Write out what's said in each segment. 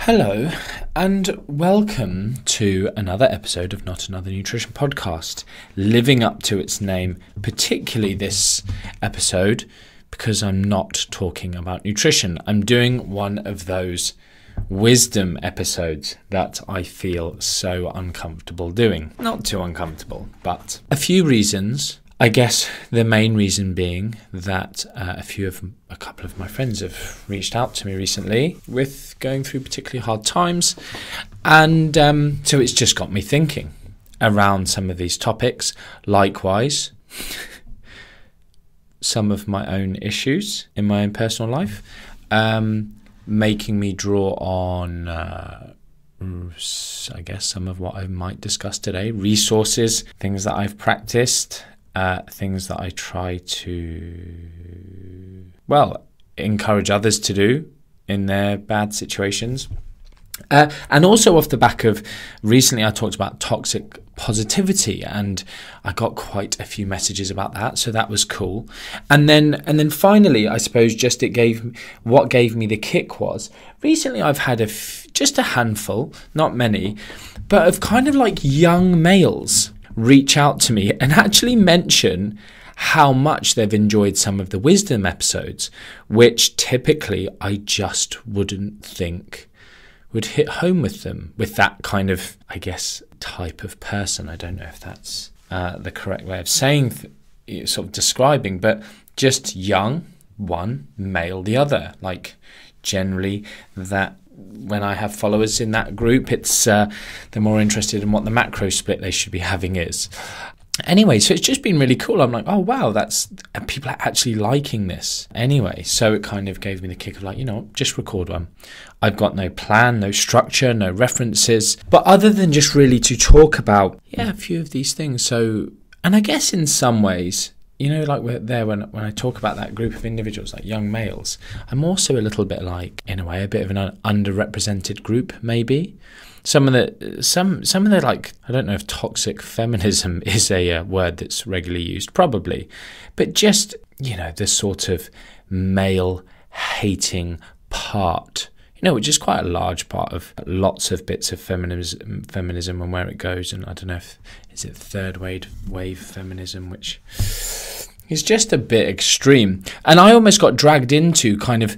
Hello, and welcome to another episode of Not Another Nutrition Podcast, living up to its name, particularly this episode, because I'm not talking about nutrition. I'm doing one of those wisdom episodes that I feel so uncomfortable doing. Not too uncomfortable, but a few reasons. I guess the main reason being that a couple of my friends have reached out to me recently with going through particularly hard times, and so it's just got me thinking around some of these topics. Likewise, some of my own issues in my own personal life, making me draw on I guess some of what I might discuss today, resources, things that I've practiced, things that I try to, encourage others to do in their bad situations. And also off the back of recently I talked about toxic positivity, and I got quite a few messages about that, so that was cool. And then finally, I suppose what gave me the kick was recently I've had just a handful, not many, but of kind of like young males reach out to me and actually mention how much they've enjoyed some of the wisdom episodes, which typically I just wouldn't think would hit home with them, with that kind of, I guess, type of person. I don't know if that's the correct way of saying, sort of describing, but just young, one, male, the other. Like generally that when I have followers in that group, it's they're more interested in what the macro split they should be having is. Anyway, so it's just been really cool. I'm like, oh wow, people are actually liking this. Anyway, so it kind of gave me the kick of like, just record one. I've got no plan, no structure, no references, but other than just really to talk about, a few of these things. So, and I guess in some ways, like we're there when I talk about that group of individuals, like young males, I'm also a little bit like, in a way, a bit of an underrepresented group, maybe. Some of the like, I don't know if toxic feminism is a word that's regularly used, probably, but just, the sort of male hating part, which is quite a large part of lots of bits of feminism and where it goes. And I don't know is it third wave feminism, which is just a bit extreme. And I almost got dragged into kind of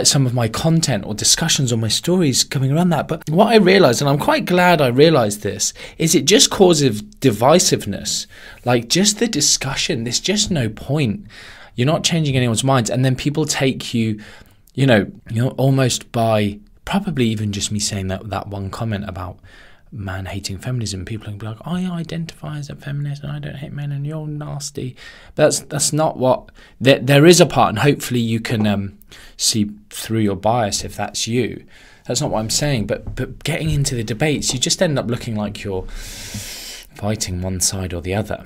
some of my content or discussions on my stories coming around that. But what I realized, and I'm quite glad I realized this, is it just causes divisiveness. Like just the discussion, there's just no point. You're not changing anyone's minds. And then people take you, almost by probably even just me saying that one comment about man hating feminism, people can be like, I identify as a feminist and I don't hate men and you're nasty. That's not what there is a part, and hopefully you can see through your bias if that's you. That's not what I'm saying, but getting into the debates, you just end up looking like you're fighting one side or the other.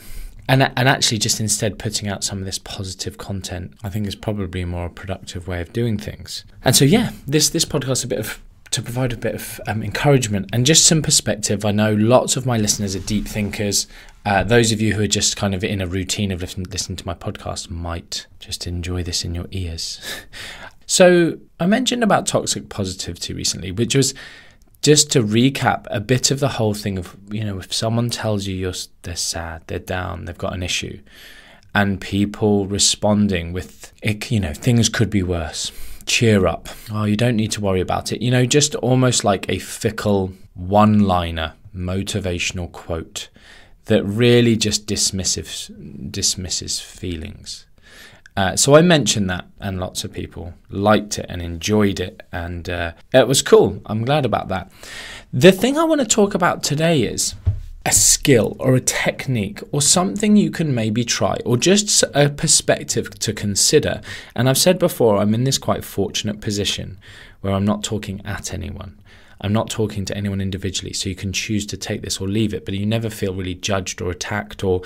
And actually just instead putting out some of this positive content, I think is probably a more productive way of doing things. And so this podcast to provide a bit of encouragement and just some perspective. I know lots of my listeners are deep thinkers. Those of you who are just kind of in a routine of listening to my podcast might just enjoy this in your ears. So I mentioned about toxic positivity recently, which was just to recap a bit of the whole thing of, if someone tells you they're sad, they're down, they've got an issue, and people responding with, things could be worse. Cheer up. Oh, you don't need to worry about it. Just almost like a fickle one-liner motivational quote that really just dismisses feelings. So I mentioned that, and lots of people liked it and enjoyed it, and it was cool. I'm glad about that. The thing I want to talk about today is a skill or a technique or something you can maybe try, or just a perspective to consider. And I've said before, I'm in this quite fortunate position where I'm not talking at anyone. I'm not talking to anyone individually, so you can choose to take this or leave it, but you never feel really judged or attacked or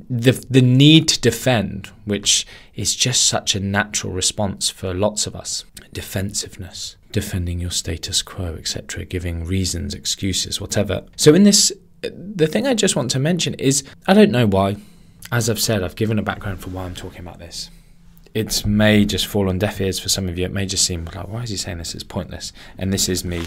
the need to defend, which is just such a natural response for lots of us. Defensiveness, defending your status quo, etc., giving reasons, excuses, whatever. So in this, the thing I just want to mention is, I don't know why, as I've said, I've given a background for why I'm talking about this. it may just fall on deaf ears for some of you. It may just seem like, why is he saying this? It's pointless. And this is me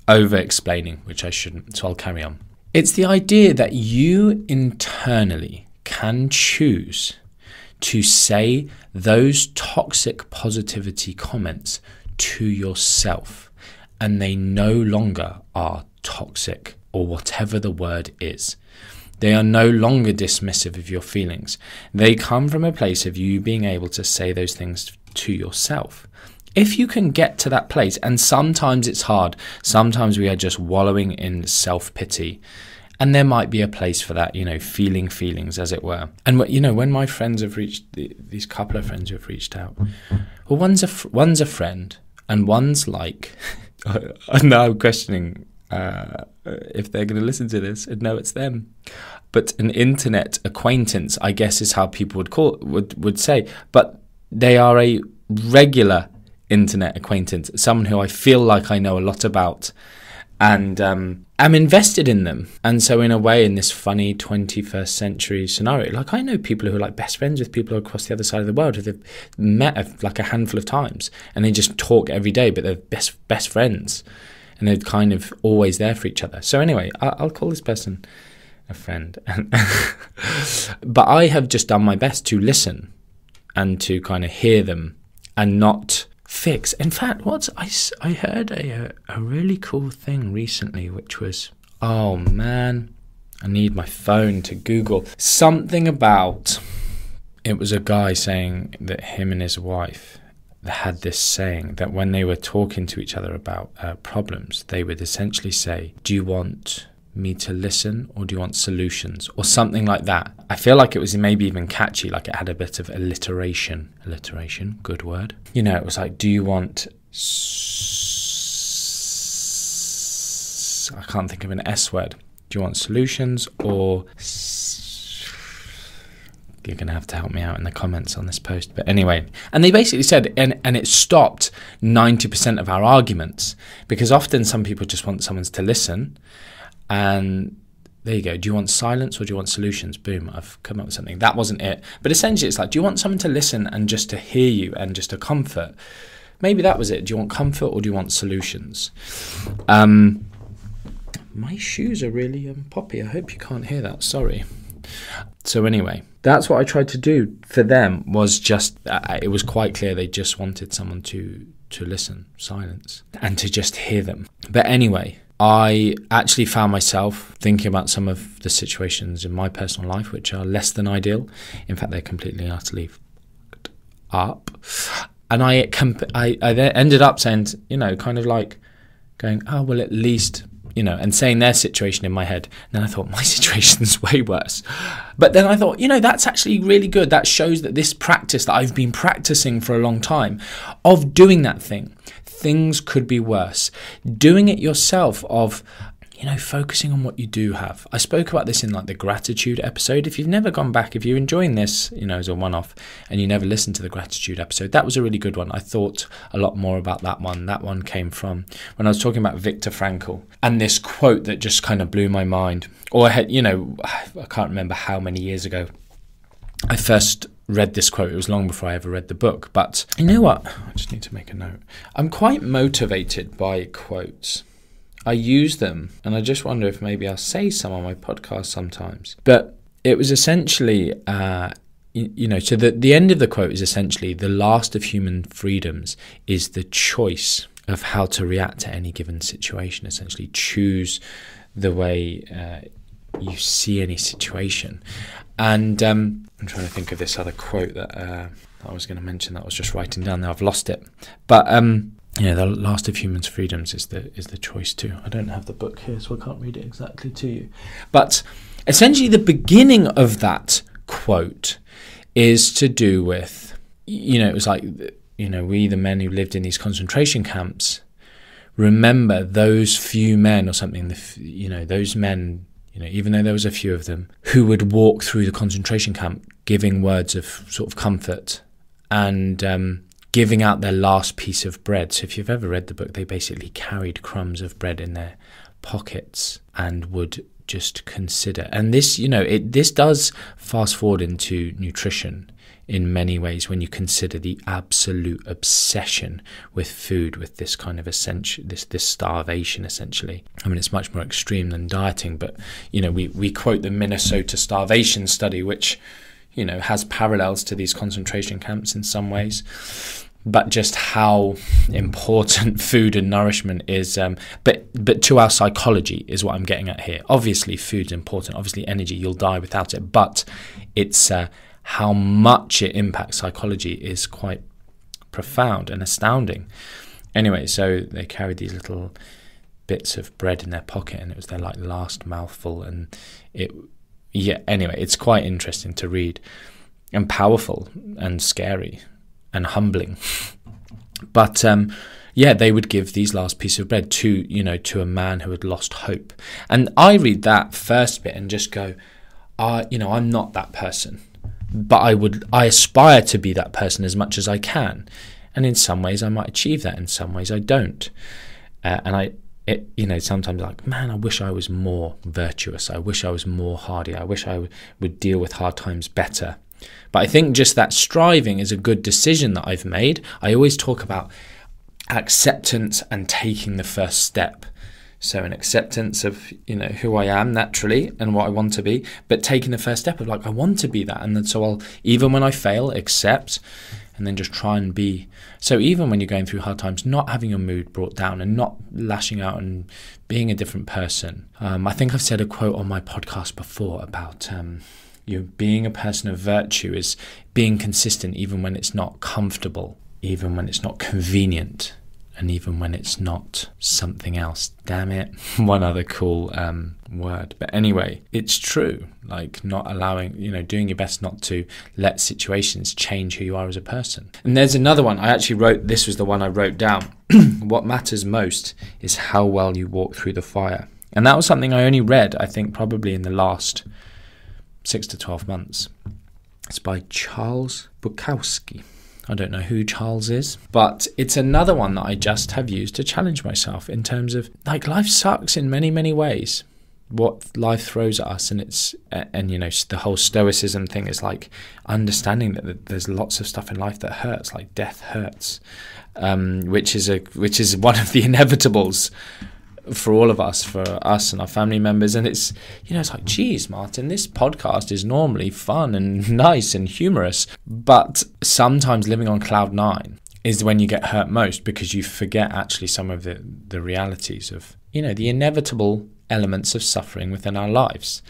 over-explaining, which I shouldn't, so I'll carry on. It's the idea that you internally can choose to say those toxic positivity comments to yourself, and they no longer are toxic, or whatever the word is. They are no longer dismissive of your feelings. They come from a place of you being able to say those things to yourself. If you can get to that place, and sometimes it's hard, sometimes we are just wallowing in self-pity, and there might be a place for that, feeling feelings, as it were. And, when my friends have reached, these couple of friends who have reached out, well, one's a friend, and one's like, I'm now questioning if they're going to listen to this and know it's them. But an internet acquaintance, I guess, is how people would say. But they are a regular internet acquaintance, someone who I feel like I know a lot about, and I'm invested in them. And so in a way, in this funny 21st century scenario, like, I know people who are like best friends with people across the other side of the world who they've met like a handful of times, and they just talk every day, but they're best friends, and they're kind of always there for each other. So anyway, I'll call this person a friend. But I have just done my best to listen and to kind of hear them and not fix. In fact, I heard a really cool thing recently, which was, oh man, I need my phone to Google something about, it was a guy saying that him and his wife had this saying that when they were talking to each other about problems, they would essentially say, do you want me to listen, or do you want solutions, or something like that. I feel like it was maybe even catchy, like it had a bit of alliteration, good word. It was like, do you want I can't think of an S word. Do you want solutions, or you're going to have to help me out in the comments on this post. But anyway, and they basically said, and it stopped 90% of our arguments, because often some people just want someone to listen, and there you go. Do you want silence, or do you want solutions? Boom, I've come up with something. That wasn't it. But essentially it's like, do you want someone to listen and just to hear you and just to comfort? Maybe that was it. Do you want comfort, or do you want solutions? My shoes are really poppy. I hope you can't hear that. Sorry. So anyway, that's what I tried to do for them, was just, it was quite clear they just wanted someone to listen, silence, and to just hear them. But anyway, I actually found myself thinking about some of the situations in my personal life which are less than ideal. In fact, they're completely and utterly fucked up. And I then ended up saying, kind of like going, oh, well, at least, and saying their situation in my head. And then I thought, my situation's way worse. But then I thought, that's actually really good. That shows that this practice that I've been practicing for a long time of doing that thing, things could be worse. Doing it yourself, of, focusing on what you do have. I spoke about this in like the gratitude episode. If you've never gone back, if you're enjoying this, as a one-off, and you never listened to the gratitude episode, that was a really good one. I thought a lot more about that one. That one came from when I was talking about Viktor Frankl, and this quote that just kind of blew my mind. Or I had, I can't remember how many years ago I first read this quote. It was long before I ever read the book. But you know what? I just need to make a note. I'm quite motivated by quotes. I use them, and I just wonder if maybe I'll say some on my podcast sometimes. But it was essentially, so the end of the quote is essentially, the last of human freedoms is the choice of how to react to any given situation. Essentially, choose the way you see any situation. And I'm trying to think of this other quote that I was going to mention that I was just writing down. Now I've lost it. But the last of humans' freedoms is the choice too. I don't have the book here, so I can't read it exactly to you. But essentially, the beginning of that quote is to do with, it was like, we, the men who lived in these concentration camps, remember those few men or something, those men, even though there was a few of them, who would walk through the concentration camp giving words of sort of comfort and giving out their last piece of bread. So if you've ever read the book, they basically carried crumbs of bread in their pockets and would just consider. And this, this does fast forward into nutrition in many ways when you consider the absolute obsession with food, with this kind of this starvation essentially. I mean, it's much more extreme than dieting, but we quote the Minnesota starvation study, which has parallels to these concentration camps in some ways. But just how important food and nourishment is, but to our psychology is what I'm getting at here. Obviously, food's important. Obviously, energy, you'll die without it. But it's how much it impacts psychology is quite profound and astounding. Anyway, so they carried these little bits of bread in their pocket, and it was their last mouthful. And anyway, it's quite interesting to read, and powerful and scary and humbling. But they would give these last piece of bread to a man who had lost hope. And I read that first bit and just go, I'm not that person, but I aspire to be that person as much as I can. And in some ways I might achieve that, in some ways I don't. Sometimes man, I wish I was more virtuous. I wish I was more hardy. I wish I would deal with hard times better. But I think just that striving is a good decision that I've made. I always talk about acceptance and taking the first step. So an acceptance of, who I am naturally and what I want to be, but taking the first step of I want to be that. And then so I'll, even when I fail, accept and then just try and be. So even when you're going through hard times, not having your mood brought down and not lashing out and being a different person. I think I've said a quote on my podcast before about being a person of virtue is being consistent even when it's not comfortable, even when it's not convenient, and even when it's not something else. Damn it. One other cool word. But anyway, it's true. Not allowing, doing your best not to let situations change who you are as a person. And there's another one. This was the one I wrote down. What matters most is how well you walk through the fire. And that was something I only read, I think, probably in the last 6 to 12 months. It's by Charles Bukowski. I don't know who Charles is, but it's another one that I just have used to challenge myself in terms of life sucks in many, many ways. What life throws at us, and the whole stoicism thing is understanding that there's lots of stuff in life that hurts, like death hurts, which is one of the inevitables for all of us, for us and our family members. And it's geez, Martin, this podcast is normally fun and nice and humorous, but sometimes living on cloud nine is when you get hurt most, because you forget actually some of the realities of the inevitable elements of suffering within our lives.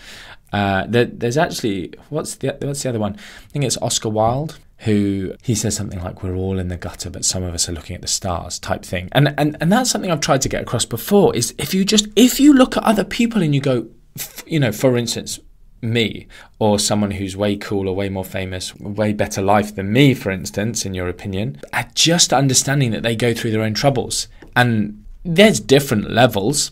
There's actually, what's the other one? I think it's Oscar Wilde, who he says something like, we're all in the gutter, but some of us are looking at the stars, type thing. And that's something I've tried to get across before, is if you look at other people and you go, for instance, me, or someone who's way cooler, way more famous, way better life than me, for instance, in your opinion, at just understanding that they go through their own troubles. And there's different levels.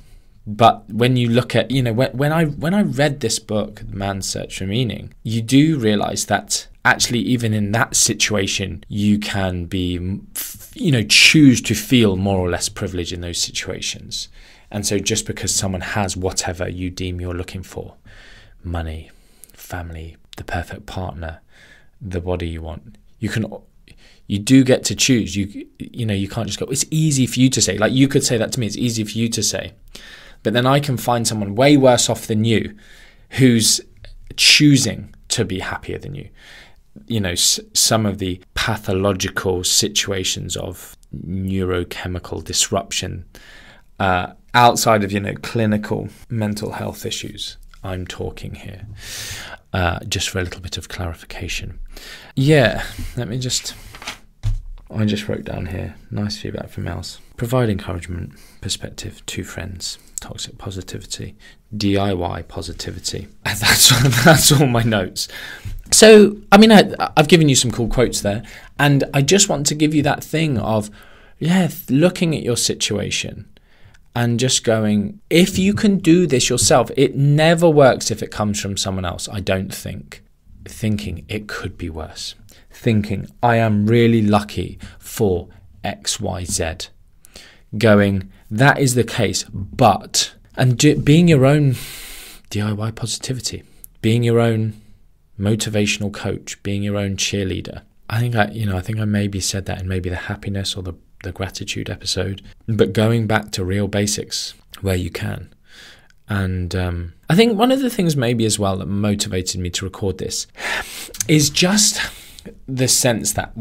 But when you look at, when I read this book, Man's Search for Meaning, you do realise that actually even in that situation, you can be, choose to feel more or less privilege in those situations. And so just because someone has whatever you deem you're looking for, money, family, the perfect partner, the body you want, you do get to choose. You can't just go, it's easy for you to say. You could say that to me, it's easy for you to say. But then I can find someone way worse off than you who's choosing to be happier than you. Some of the pathological situations of neurochemical disruption outside of, clinical mental health issues, I'm talking here, just for a little bit of clarification. Yeah, I just wrote down here, nice feedback from Els. Provide encouragement, perspective, 2 friends, toxic positivity, DIY positivity. And that's all my notes. So, I've given you some cool quotes there, and I just want to give you that thing of, looking at your situation and just going, if you can do this yourself, it never works if it comes from someone else, I don't think. Thinking it could be worse. Thinking I am really lucky for XYZ. Going, that is the case, but, and being your own DIY positivity, being your own motivational coach, being your own cheerleader. I think I maybe said that in maybe the happiness or the gratitude episode, but going back to real basics where you can. And I think one of the things maybe as well that motivated me to record this is just the sense that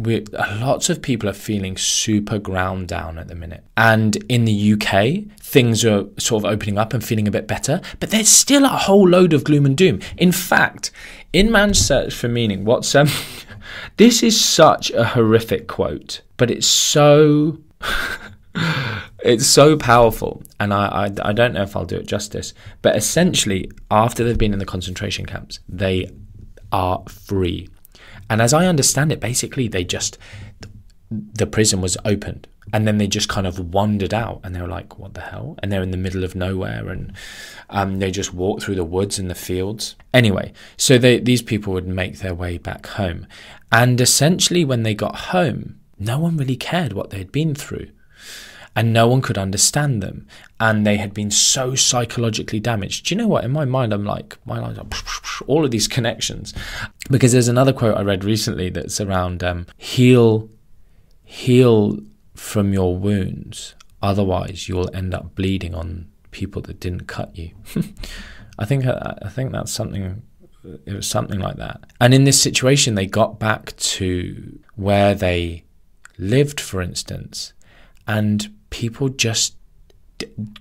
lots of people are feeling super ground down at the minute. And in the UK, things are sort of opening up and feeling a bit better, but there's still a whole load of gloom and doom. In fact, in Man's Search for Meaning, this is such a horrific quote, but it's so it's so powerful, and I don't know if I'll do it justice, but essentially, after they've been in the concentration camps, they are free. And as I understand it, basically the prison was opened, and then they just kind of wandered out, and they were like, what the hell? And they're in the middle of nowhere, and they just walk through the woods and the fields. Anyway, so these people would make their way back home. And essentially when they got home, no one really cared what they'd been through. And no one could understand them. And they had been so psychologically damaged. Do you know what? In my mind, I'm like, all of these connections. Because there's another quote I read recently that's around heal from your wounds. Otherwise, you'll end up bleeding on people that didn't cut you. I think that's something. It was something like that. And in this situation, they got back to where they lived, for instance, and people just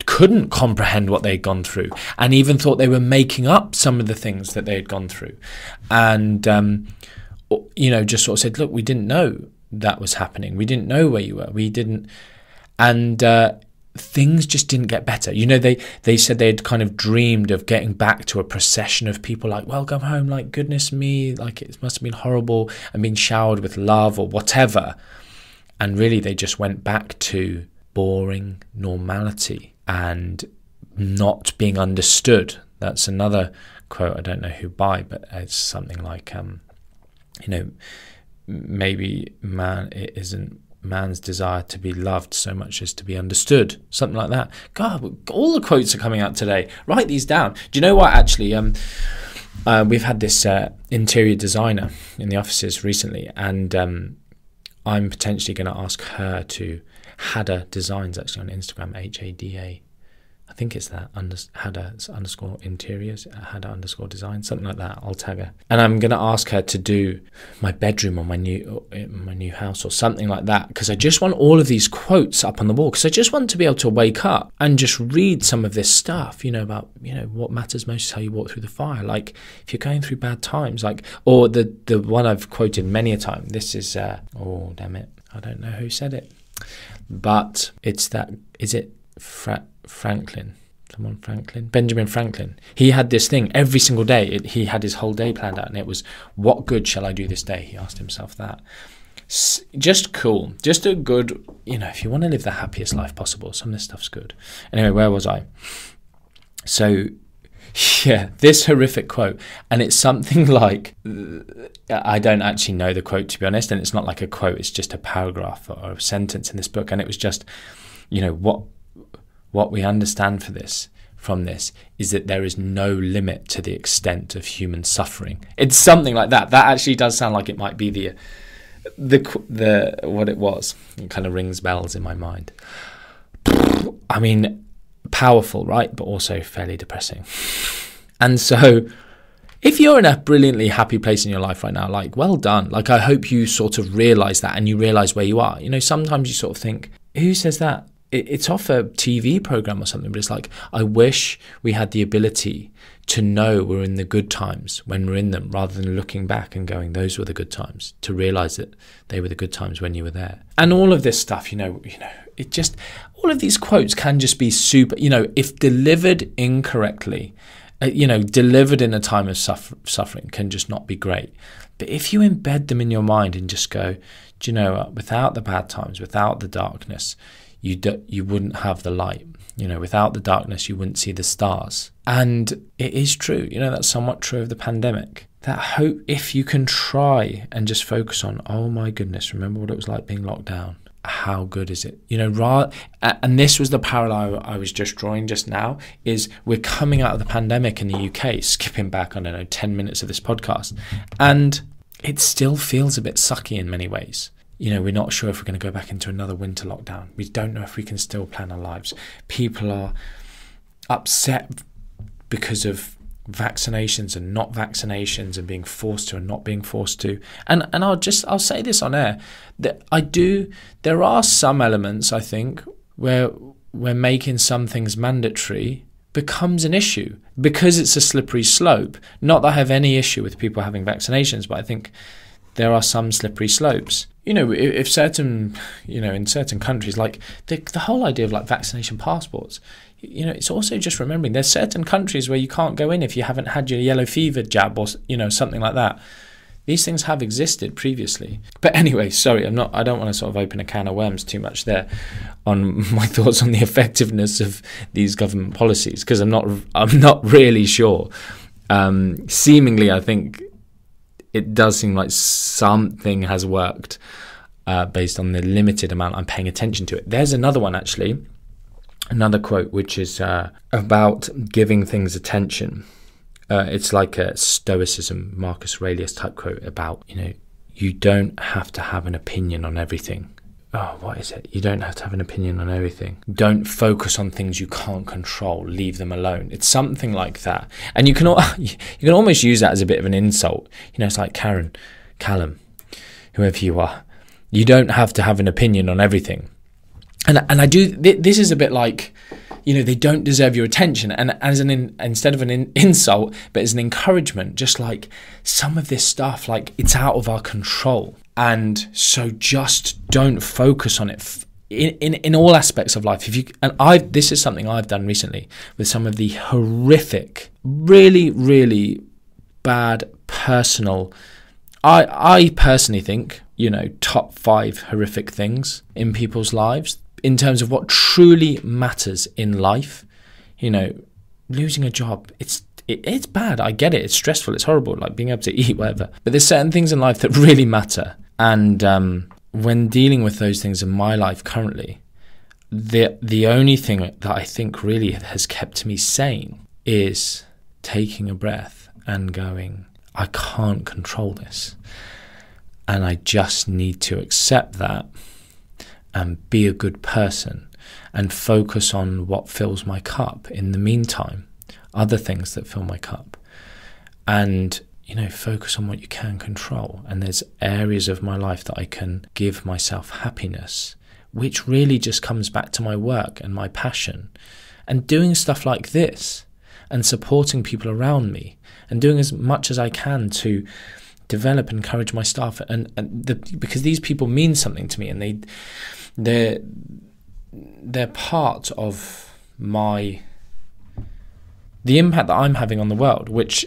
couldn't comprehend what they'd gone through, and even thought they were making up some of the things that they had gone through. And, just sort of said, look, we didn't know that was happening. We didn't know where you were. We didn't. And things just didn't get better. They said they had kind of dreamed of getting back to a procession of people like, welcome home, like, goodness me, like it must have been horrible, and being showered with love or whatever. And really they just went back to boring normality and not being understood. That's another quote, I don't know who by, but it's something like, maybe it isn't man's desire to be loved so much as to be understood. Something like that. God, all the quotes are coming out today. Write these down. Do you know what, actually? We've had this interior designer in the offices recently, and I'm potentially going to ask her to Hada Designs, actually, on Instagram, Hada. I think it's that, Hada_interiors, Hada_design, something like that. I'll tag her. And I'm going to ask her to do my bedroom or my new house or something like that, because I just want all of these quotes up on the wall, because I just want to be able to wake up and just read some of this stuff, about, what matters most is how you walk through the fire. Like, if you're going through bad times, like, or the one I've quoted many a time. This is, oh, damn it, I don't know who said it, but it's that, is it Benjamin Franklin. He had this thing every single day. He had his whole day planned out, and it was, what good shall I do this day? He asked himself that. Just cool. Just a good, if you want to live the happiest life possible, some of this stuff's good. Anyway, where was I? So, yeah, this horrific quote, and it's something like, I don't actually know the quote, to be honest, and it's not like a quote, it's just a paragraph or a sentence in this book, and it was just, what we understand from this is that there is no limit to the extent of human suffering. It's something like that. That actually does sound like it might be the what it was. It kind of rings bells in my mind. I mean, powerful, right? But also fairly depressing. And so, if you're in a brilliantly happy place in your life right now, like, well done. Like, I hope you sort of realize that, and you realize where you are. Sometimes you sort of think, who says that? It's off a TV program or something, but it's like, I wish we had the ability to know we're in the good times when we're in them, rather than looking back and going, those were the good times, to realize that they were the good times when you were there. And all of this stuff, it just, all of these quotes can just be super, if delivered incorrectly, delivered in a time of suffering can just not be great. But if you embed them in your mind and just go, do you know what, without the bad times, without the darkness, you wouldn't have the light. Without the darkness, you wouldn't see the stars. And it is true. That's somewhat true of the pandemic. That hope, if you can try and just focus on, oh my goodness, remember what it was like being locked down. how good is it? And this was the parallel I was just drawing just now, is we're coming out of the pandemic in the UK, skipping back, 10 minutes of this podcast, and it still feels a bit sucky in many ways. We're not sure if we're going to go back into another winter lockdown. We don't know if we can still plan our lives. People are upset because of vaccinations and not vaccinations, and being forced to and not being forced to. And I'll say this on air, that there are some elements, I think, where making some things mandatory becomes an issue because it's a slippery slope. Not that I have any issue with people having vaccinations, but I think there are some slippery slopes. If certain, in certain countries, like the whole idea of like vaccination passports, it's also just remembering there's certain countries where you can't go in if you haven't had your yellow fever jab or, something like that. These things have existed previously. But anyway, sorry, I don't want to sort of open a can of worms too much there on my thoughts on the effectiveness of these government policies, because I'm not really sure. Seemingly, I think it does seem like something has worked based on the limited amount I'm paying attention to it. There's another one, actually, another quote, which is about giving things attention. It's like a Stoicism, Marcus Aurelius type quote about, you don't have to have an opinion on everything. Oh, what is it? You don't have to have an opinion on everything. Don't focus on things you can't control. Leave them alone. It's something like that. And you can almost use that as a bit of an insult. It's like Callum, whoever you are. You don't have to have an opinion on everything. And I do. This is a bit like, they don't deserve your attention. And as instead of an insult, but as an encouragement, just like some of this stuff, like it's out of our control. And so just don't focus on it in all aspects of life. This is something I've done recently with some of the horrific, really, really bad personal, I personally think, top 5 horrific things in people's lives in terms of what truly matters in life. Losing a job, it's bad. I get it. It's stressful. It's horrible, like being able to eat, whatever. But there's certain things in life that really matter. And when dealing with those things in my life currently, the only thing that I think really has kept me sane is taking a breath and going, I can't control this. And I just need to accept that and be a good person and focus on what fills my cup in the meantime, other things that fill my cup. And focus on what you can control. And there's areas of my life that I can give myself happiness, which really just comes back to my work and my passion. And doing stuff like this and supporting people around me and doing as much as I can to develop and encourage my staff. Because these people mean something to me, and they're part of the impact that I'm having on the world, which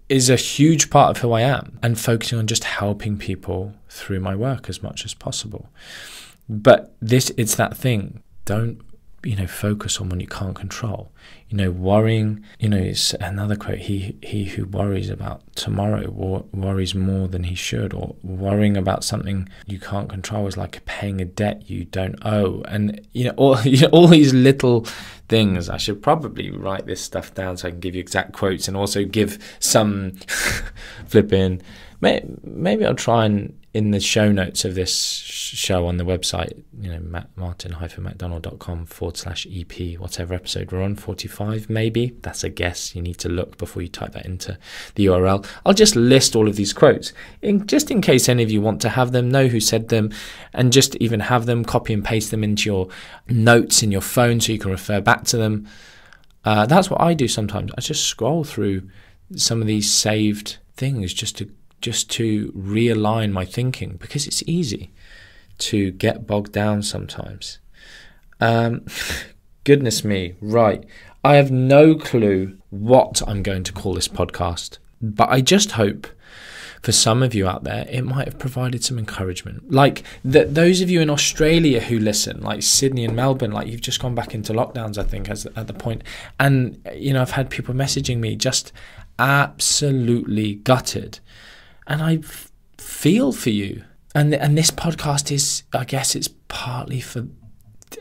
is a huge part of who I am, and focusing on just helping people through my work as much as possible. But it's that thing. Don't, focus on what you can't control. Worrying, it's another quote, he who worries about tomorrow worries more than he should, or worrying about something you can't control is like paying a debt you don't owe. And, all these little things. I should probably write this stuff down so I can give you exact quotes and also give some flipping. Maybe I'll try and, in the show notes of this show on the website, martin-mcdonald.com/EP, whatever episode we're on, 45 maybe. That's a guess. You need to look before you type that into the URL. I'll just list all of these quotes, just in case any of you want to have them, know who said them, and just even have them, copy and paste them into your notes in your phone so you can refer back to them. That's what I do sometimes. I just scroll through some of these saved things just to realign my thinking, because it's easy to get bogged down sometimes. Goodness me, right. I have no clue what I'm going to call this podcast, but I just hope for some of you out there, it might have provided some encouragement. Like those of you in Australia who listen, like Sydney and Melbourne, like you've just gone back into lockdowns, I think, at the point. And, I've had people messaging me just absolutely gutted. And I feel for you. And this podcast is, I guess it's partly for,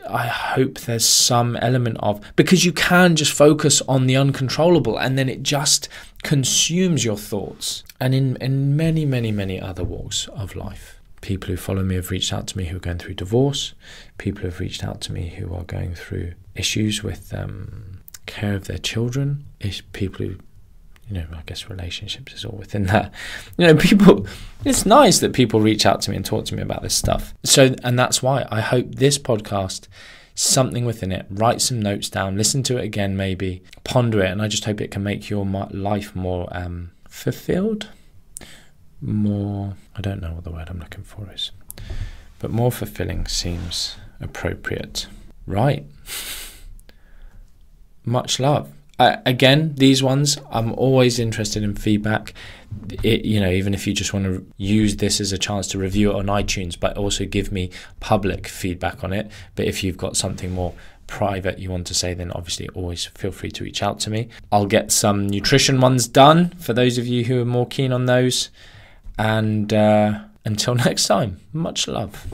I hope there's some element of, because you can just focus on the uncontrollable and then it just consumes your thoughts. And in many, many, many other walks of life, people who follow me have reached out to me who are going through divorce, people who have reached out to me who are going through issues with care of their children, people who, I guess relationships is all within that. People, it's nice that people reach out to me and talk to me about this stuff. So, and that's why I hope this podcast, something within it, write some notes down, listen to it again, maybe ponder it. And I just hope it can make your life more fulfilled, more, I don't know what the word I'm looking for is, but more fulfilling seems appropriate. Right. Much love. Again, these ones, I'm always interested in feedback. Even if you just want to use this as a chance to review it on iTunes, but also give me public feedback on it. But if you've got something more private you want to say, then obviously always feel free to reach out to me. I'll get some nutrition ones done for those of you who are more keen on those. And until next time, much love.